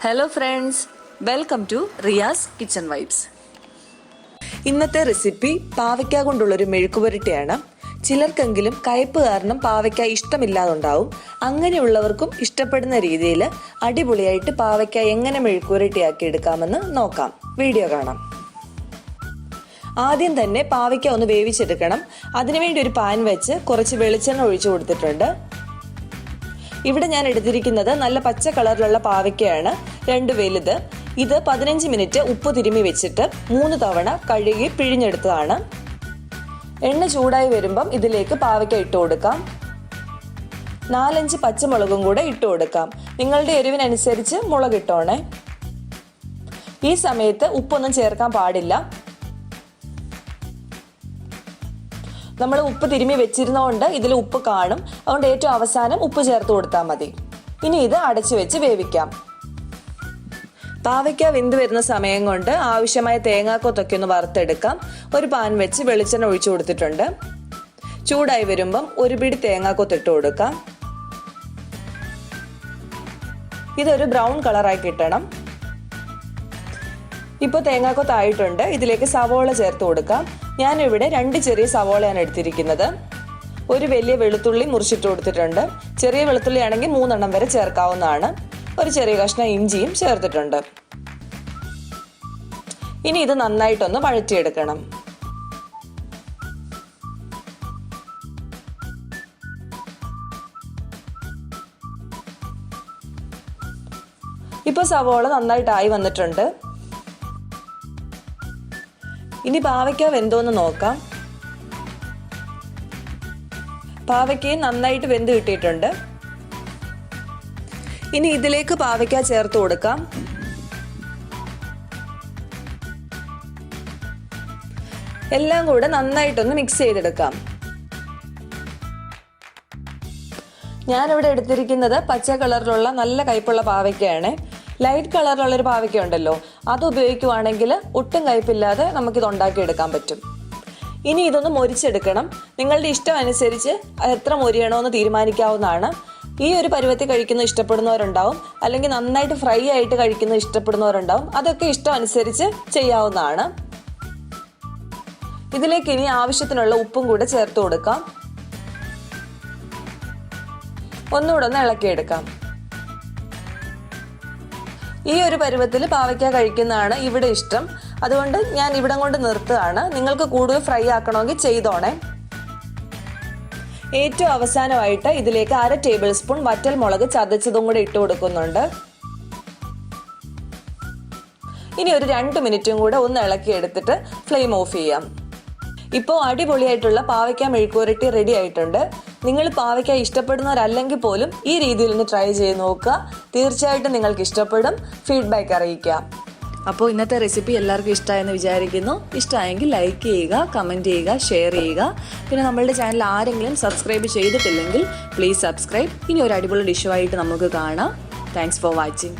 Hello friends, welcome to Riya's Kitchen Vibes. ഇന്നത്തെ recipe പാവയ്ക്ക കൊണ്ടുള്ളൊരു മെഴുക്കുപുരട്ടിയാണ്. ചിലർക്കെങ്കിലും കയ്പ്പ് കാരണം പാവയ്ക്ക ഇഷ്ടമില്ലാതുണ്ടാവും. അങ്ങനെയുള്ളവർക്കും ഇഷ്ടപ്പെടുന്ന രീതിയിൽ അടിപൊളിയായിട്ട് പാവയ്ക്ക എങ്ങനെ മെഴുക്കുപുരട്ടിയാക്കി എടുക്കാമെന്ന് നോക്കാം. വീഡിയോ കാണാം. ആദ്യം തന്നെ പാവയ്ക്ക ഒന്ന് വേവിച്ചെടുക്കണം. അതിനുവേണ്ടി ഒരു പാൻ വെച്ച് കുറച്ച് വെളിച്ചെണ്ണ ഒഴിച്ചു കൊടുത്തിട്ടുണ്ട്. ഇവിടെ ഞാൻ എടുത്തിരിക്കുന്നത് നല്ല പച്ച കളറിലുള്ള പാവയ്ക്കയാണ്, 2 വലുത്. ഇത് 15 മിനിറ്റ് ഉപ്പ് തിരുമ്മി വെച്ചിട്ട് 3 തവണ കഴുകി പിഴിഞ്ഞെടുത്തതാണ്. എണ്ണ ചൂടായി വരുമ്പം ഇതിലേക്ക് പാവയ്ക്ക ഇട്ട് കൊടുക്കാം. 4-5 പച്ചമുളകും കൂടെ ഇട്ട് കൊടുക്കാം. നിങ്ങളുടെ എരിവിനനുസരിച്ച് മുളക് ഇട്ടോണേ. ഈ സമയത്ത് ഉപ്പൊന്നും ചേർക്കാൻ പാടില്ല. നമ്മൾ ഉപ്പ് തിരുമ്മി വെച്ചിരുന്നതുകൊണ്ട് ഇതിൽ ഉപ്പ് കാണും. അതുകൊണ്ട് ഏറ്റവും അവസാനം ഉപ്പ് ചേർത്ത് കൊടുത്താൽ മതി. ഇനി ഇത് അടച്ചു വെച്ച് വേവിക്കാം. പാവയ്ക്ക വെന്ത് വരുന്ന സമയം കൊണ്ട് ആവശ്യമായ തേങ്ങാക്കൊത്തൊക്കെ ഒന്ന് വറുത്തെടുക്കാം. ഒരു പാൻ വെച്ച് വെളിച്ചെണ്ണ ഒഴിച്ചു കൊടുത്തിട്ടുണ്ട്. ചൂടായി വരുമ്പം ഒരു പിടി തേങ്ങാക്കൊത്തിട്ട് കൊടുക്കാം. ഇതൊരു ബ്രൗൺ കളറായി കിട്ടണം. ഇപ്പോൾ തേങ്ങാക്കൊത്തായിട്ടുണ്ട്. ഇതിലേക്ക് സവോള ചേർത്ത് കൊടുക്കാം. ഞാനിവിടെ 2 ചെറിയ സവോളയാണ് എടുത്തിരിക്കുന്നത്. ഒരു വലിയ വെളുത്തുള്ളി മുറിച്ചിട്ട് കൊടുത്തിട്ടുണ്ട്. ചെറിയ വെളുത്തുള്ളി ആണെങ്കിൽ 3 എണ്ണം വരെ ചേർക്കാവുന്നതാണ്. ഒരു ചെറിയ കഷ്ണം ഇഞ്ചിയും ചേർത്തിട്ടുണ്ട്. ഇനി ഇത് നന്നായിട്ടൊന്ന് വഴറ്റിയെടുക്കണം. ഇപ്പോൾ സവോള നന്നായിട്ടായി വന്നിട്ടുണ്ട്. ഇനി പാവയ്ക്ക വെന്തോന്ന് നോക്കാം. പാവയ്ക്കയും നന്നായിട്ട് വെന്ത് കിട്ടിയിട്ടുണ്ട്. ഇനി ഇതിലേക്ക് പാവയ്ക്ക ചേർത്ത് കൊടുക്കാം. എല്ലാം കൂടെ നന്നായിട്ടൊന്ന് മിക്സ് ചെയ്തെടുക്കാം. ഞാനിവിടെ എടുത്തിരിക്കുന്നത് പച്ച കളറിലുള്ള നല്ല കയ്പുള്ള പാവയ്ക്കയാണ്. ലൈറ്റ് കളറിലുള്ളൊരു പാവയ്ക്ക ഉണ്ടല്ലോ, അത് ഉപയോഗിക്കുവാണെങ്കിൽ ഒട്ടും കയ്പില്ലാതെ നമുക്കിത് ഉണ്ടാക്കിയെടുക്കാൻ പറ്റും. ഇനി ഇതൊന്ന് മൊരിച്ചെടുക്കണം. നിങ്ങളുടെ ഇഷ്ടം അനുസരിച്ച് എത്ര മൊരിയണമെന്ന് തീരുമാനിക്കാവുന്നതാണ്. ഈ ഒരു പരുവത്തിൽ കഴിക്കുന്നത് ഇഷ്ടപ്പെടുന്നവരുണ്ടാവും, അല്ലെങ്കിൽ നന്നായിട്ട് ഫ്രൈ ആയിട്ട് കഴിക്കുന്നത് ഇഷ്ടപ്പെടുന്നവരുണ്ടാവും. അതൊക്കെ ഇഷ്ടം അനുസരിച്ച് ചെയ്യാവുന്നതാണ്. ഇതിലേക്ക് ഇനി ആവശ്യത്തിനുള്ള ഉപ്പും കൂടെ ചേർത്ത് കൊടുക്കാം. ഒന്നുകൂടെ ഒന്ന് ഇളക്കിയെടുക്കാം. ഈ ഒരു പരുവത്തിൽ പാവയ്ക്ക കഴിക്കുന്നതാണ് ഇവിടെ ഇഷ്ടം. അതുകൊണ്ട് ഞാൻ ഇവിടം കൊണ്ട് നിർത്തുകയാണ്. നിങ്ങൾക്ക് കൂടുതൽ ഫ്രൈ ആക്കണമെങ്കിൽ ചെയ്തോണേ. ഏറ്റവും അവസാനമായിട്ട് ഇതിലേക്ക് 1/2 ടേബിൾ സ്പൂൺ വറ്റൽ മുളക് ചതച്ചതും കൂടെ ഇട്ട് കൊടുക്കുന്നുണ്ട്. ഇനി ഒരു 2 മിനിറ്റും കൂടെ ഒന്ന് ഇളക്കി എടുത്തിട്ട് ഫ്ലെയിം ഓഫ് ചെയ്യാം. ഇപ്പോൾ അടിപൊളിയായിട്ടുള്ള പാവയ്ക്ക മെഴുക്കുപുരട്ടി റെഡി ആയിട്ടുണ്ട്. നിങ്ങൾ പാവയ്ക്ക ഇഷ്ടപ്പെടുന്നവരല്ലെങ്കിൽ പോലും ഈ രീതിയിൽ ഒന്ന് ട്രൈ ചെയ്ത് നോക്കുക. തീർച്ചയായിട്ടും നിങ്ങൾക്ക് ഇഷ്ടപ്പെടും. ഫീഡ്ബാക്ക് അറിയിക്കുക. അപ്പോൾ ഇന്നത്തെ റെസിപ്പി എല്ലാവർക്കും ഇഷ്ടമായെന്ന് വിചാരിക്കുന്നു. ഇഷ്ടമായെങ്കിൽ ലൈക്ക് ചെയ്യുക, കമൻറ്റ് ചെയ്യുക, ഷെയർ ചെയ്യുക. പിന്നെ നമ്മളുടെ ചാനൽ ആരെങ്കിലും സബ്സ്ക്രൈബ് ചെയ്തിട്ടില്ലെങ്കിൽ പ്ലീസ് സബ്സ്ക്രൈബ്. ഇനി ഒരു അടിപൊളി ഡിഷുമായിട്ട് നമുക്ക് കാണാം. Thanks for watching.